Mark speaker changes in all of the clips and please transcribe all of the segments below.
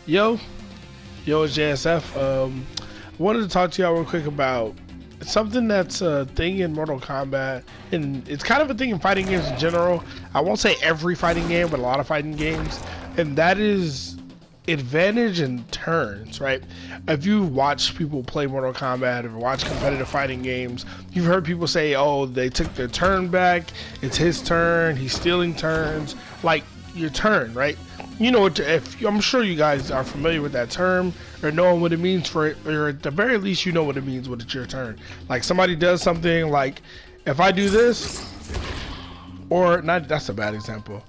Speaker 1: Yo, it's JSF. Wanted to talk to y'all real quick about something that's a thing in Mortal Kombat, and it's kind of a thing in fighting games in general. I won't say every fighting game, but a lot of fighting games, and that is advantage and turns, right? If you watch people play Mortal Kombat or watch competitive fighting games, you've heard people say, oh, they took their turn back, it's his turn, he's stealing turns, like your turn, right? You know what, if I'm sure you guys are familiar with that term or knowing what it means for it, or at the very least you know what it means when it's your turn. Like somebody does something, like if I do this, or not, that's a bad example.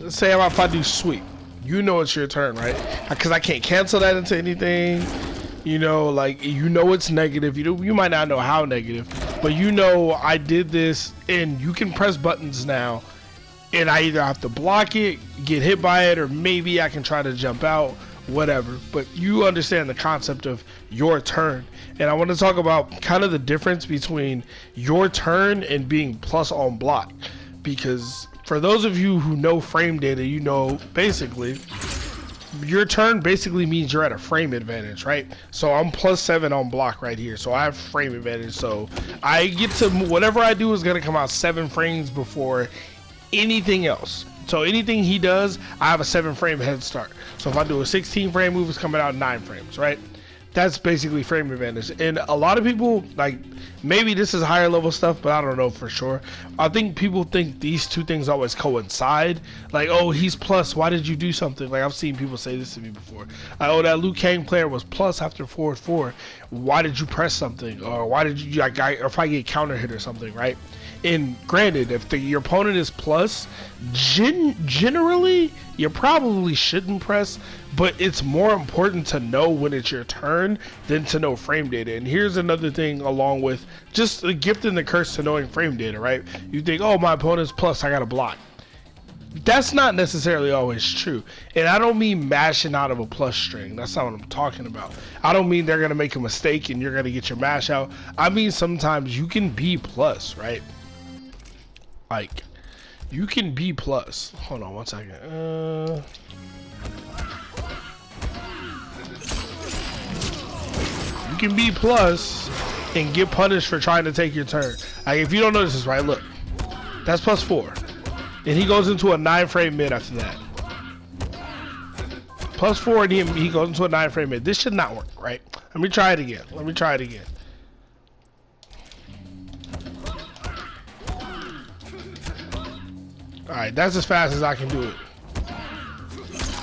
Speaker 1: Say if I do sweep, you know it's your turn, right? Because I can't cancel that into anything. You know, like, you know it's negative. You might not know how negative, but you know I did this, and you can press buttons now, and I either have to block it, get hit by it, or maybe I can try to jump out, whatever. But you understand the concept of your turn. And I want to talk about kind of the difference between your turn and being plus on block. Because for those of you who know frame data, you know basically your turn basically means you're at a frame advantage, right? So I'm +7 on block right here, so I have frame advantage. So I get to, whatever I do is going to come out 7 frames before anything else. So anything he does, I have a 7 frame head start. So if I do a 16 frame move, it's coming out 9 frames, right? That's basically frame advantage. And a lot of people, like, maybe this is higher level stuff, but I don't know for sure. I think people think these two things always coincide. Like, oh, he's plus, why did you do something? Like, I've seen people say this to me before. Like, oh, that Liu Kang player was plus after 4-4. Why did you press something? Or why did you, like, or if I get counter hit or something, right? And granted, if your opponent is plus, generally, you probably shouldn't press, but it's more important to know when it's your turn than to know frame data. And here's another thing along with just the gift and the curse to knowing frame data, right? You think, oh, my opponent's plus, I gotta block. That's not necessarily always true. And I don't mean mashing out of a plus string. That's not what I'm talking about. I don't mean they're gonna make a mistake and you're gonna get your mash out. I mean sometimes you can be plus, right? Like, you can be plus. Hold on one second. You can be plus and get punished for trying to take your turn. Like, if you don't notice this, right? Look, that's +4, and he goes into a 9 frame mid after that. +4, and he goes into a 9 frame mid. This should not work, right? Let me try it again. Alright, that's as fast as I can do it.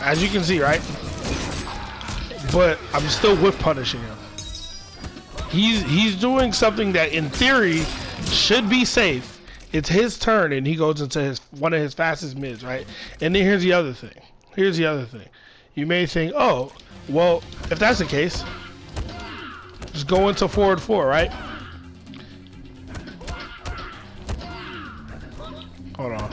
Speaker 1: As you can see, right? But I'm still whip punishing him. He's doing something that in theory should be safe. It's his turn and he goes into one of his fastest mids, right? And then here's the other thing. You may think, oh, well, if that's the case, just go into forward 4, right? Hold on.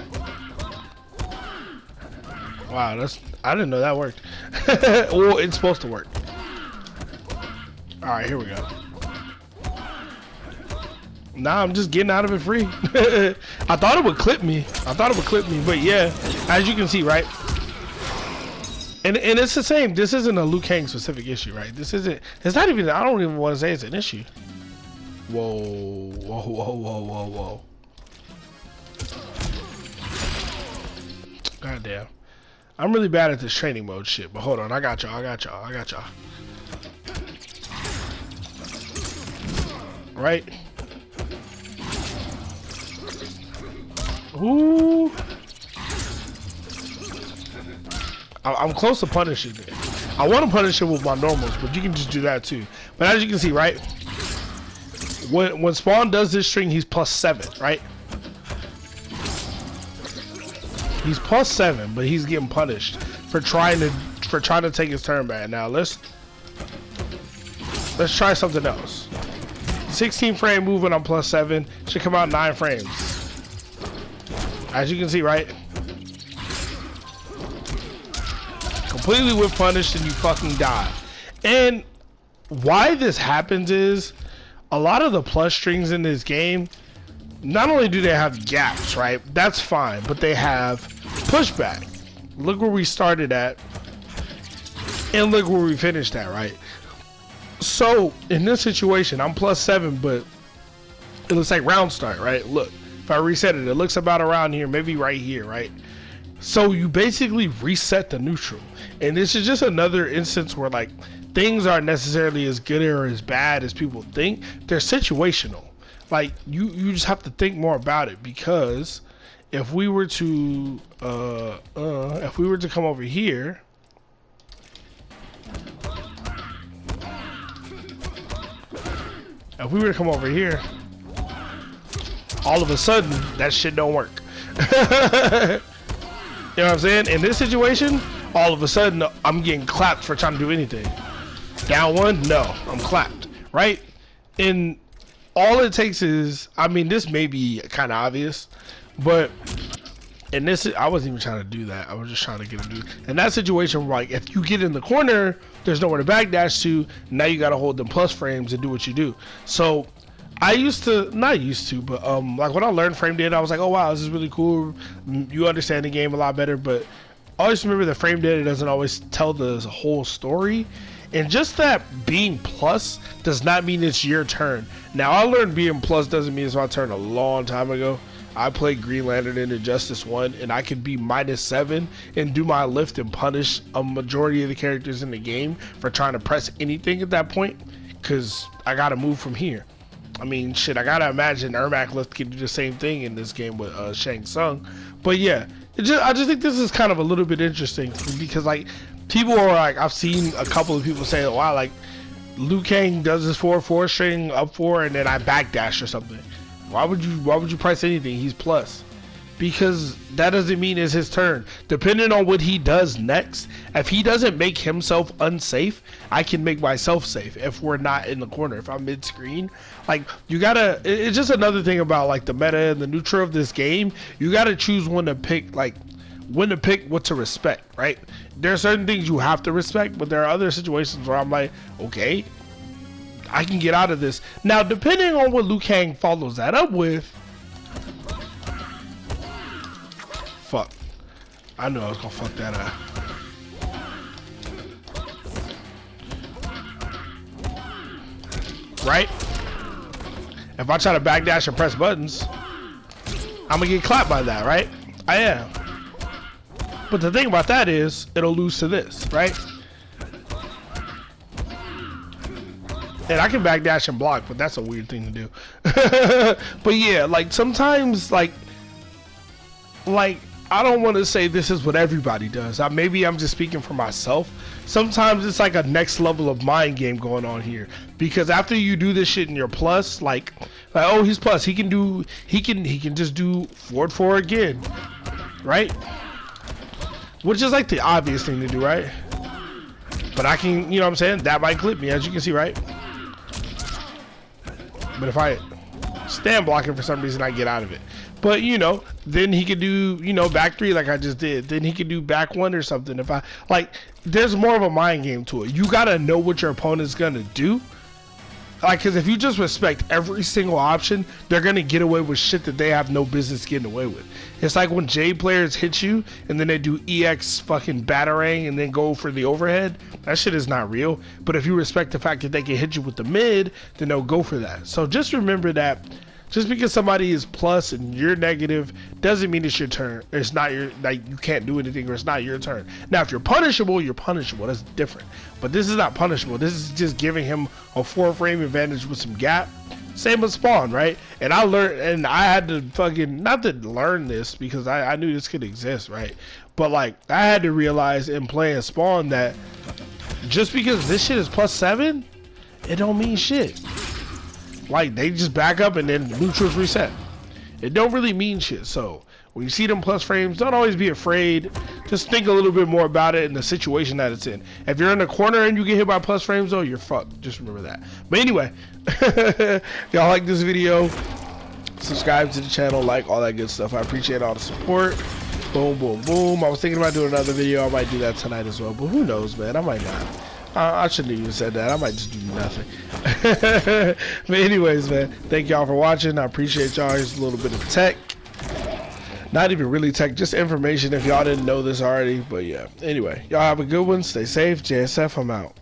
Speaker 1: Wow, I didn't know that worked. Well, it's supposed to work. Alright, here we go. Nah, I'm just getting out of it free. I thought it would clip me. But yeah, as you can see, right? And it's the same. This isn't a Liu Kang specific issue, right? It's not even, I don't even want to say it's an issue. Whoa. God damn. I'm really bad at this training mode shit, but hold on, I got y'all. Right? Ooh. I'm close to punishing it. I want to punish it with my normals, but you can just do that too. But as you can see, right? When Spawn does this string, he's +7, right? He's +7, but he's getting punished for trying to take his turn back. Now let's try something else. 16 frame movement on +7 should come out 9 frames. As you can see, right? Completely whip punished and you fucking die. And why this happens is a lot of the plus strings in this game, not only do they have gaps, right? That's fine, but they have pushback. Look where we started at. And look where we finished at, right? So in this situation, I'm +7, but it looks like round start, right? Look, if I reset it, it looks about around here, maybe right here, right? So you basically reset the neutral. And this is just another instance where like things aren't necessarily as good or as bad as people think. They're situational. Like you just have to think more about it, because if we were to come over here, all of a sudden that shit don't work. You know what I'm saying? In this situation, all of a sudden I'm getting clapped for trying to do anything. Down one, no, I'm clapped, right? And all it takes is, I mean, this may be kind of obvious, but in this, I wasn't even trying to do that. I was just trying to get a dude. In that situation, like if you get in the corner, there's nowhere to backdash to. Now you got to hold them plus frames and do what you do. So I used to, not used to, but like when I learned frame data, I was like, oh wow, this is really cool. You understand the game a lot better, but always remember that frame data doesn't always tell the whole story. And just that being plus does not mean it's your turn. Now I learned being plus doesn't mean it's my turn a long time ago. I played Green Lantern in Injustice 1, and I could be -7 and do my lift and punish a majority of the characters in the game for trying to press anything at that point, because I gotta move from here. I mean, shit, I gotta imagine Ermac Lift can do the same thing in this game with Shang Tsung. But yeah, I just think this is kind of a little bit interesting, because like people are like, I've seen a couple of people say, wow, like Liu Kang does this 4/4 string up 4 and then I backdash or something. Why would you price anything? He's plus. Because that doesn't mean it's his turn. Depending on what he does next, if he doesn't make himself unsafe, I can make myself safe if we're not in the corner. If I'm mid-screen, like you gotta, it's just another thing about like the meta and the neutral of this game. You gotta choose when to pick, like when to pick what to respect, right? There are certain things you have to respect, but there are other situations where I'm like, okay, I can get out of this. Now, depending on what Liu Kang follows that up with, fuck. I knew I was gonna fuck that up. Right? If I try to backdash and press buttons, I'm gonna get clapped by that, right? I am. But the thing about that is, it'll lose to this, right? And I can backdash and block, but that's a weird thing to do. But yeah, like sometimes, like I don't want to say this is what everybody does. Maybe I'm just speaking for myself. Sometimes it's like a next level of mind game going on here, because after you do this shit in your plus, like oh, he's plus, he can just do forward 4 again, right? Which is like the obvious thing to do, right? But I can, you know what I'm saying? That might clip me, as you can see, right? But if I stand blocking for some reason, I get out of it. But you know, then he could do, you know, back 3 like I just did. Then he could do back 1 or something. If I like, there's more of a mind game to it. You gotta know what your opponent's gonna do. Like, because if you just respect every single option, they're gonna get away with shit that they have no business getting away with. It's like when J players hit you and then they do EX fucking batarang and then go for the overhead. That shit is not real. But if you respect the fact that they can hit you with the mid, then they'll go for that. So just remember that just because somebody is plus and you're negative doesn't mean it's your turn. It's not your, like, you can't do anything, or it's not your turn. Now, if you're punishable, you're punishable. That's different. But this is not punishable. This is just giving him a 4-frame advantage with some gap. Same with Spawn, right? And I learned, and I had to fucking, not to learn this because I knew this could exist, right? But like, I had to realize in playing Spawn that just because this shit is +7, it don't mean shit. Like, they just back up and then neutrals reset. It don't really mean shit. So when you see them plus frames, don't always be afraid. Just think a little bit more about it and the situation that it's in. If you're in a corner and you get hit by plus frames, though, you're fucked. Just remember that. But anyway, if y'all like this video, subscribe to the channel, like all that good stuff. I appreciate all the support. Boom, boom, boom. I was thinking about doing another video. I might do that tonight as well, but who knows, man? I might not. I shouldn't even said that. I might just do nothing. But anyways, man, thank y'all for watching. I appreciate y'all. Here's a little bit of tech. Not even really tech, just information if y'all didn't know this already. But yeah, anyway, y'all have a good one. Stay safe. JSF, I'm out.